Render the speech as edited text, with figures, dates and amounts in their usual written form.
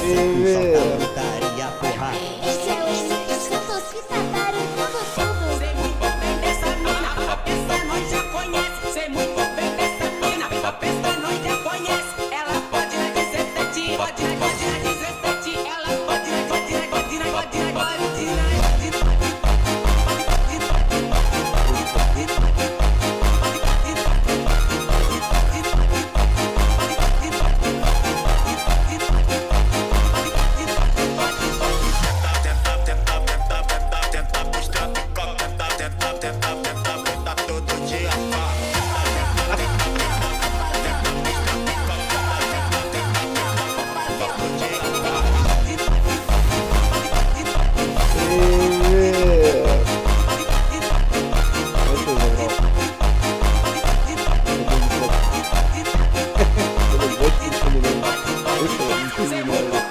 sempre solta putaria, porra. Esse é o Lucas Santos que trataram tudo. Sei muito bem dessa mina, a peça nós já conhece. Sei muito bem dessa mina, a peça nós já conhece. Ela pode na 17, pode na 17. Ela pode na Muito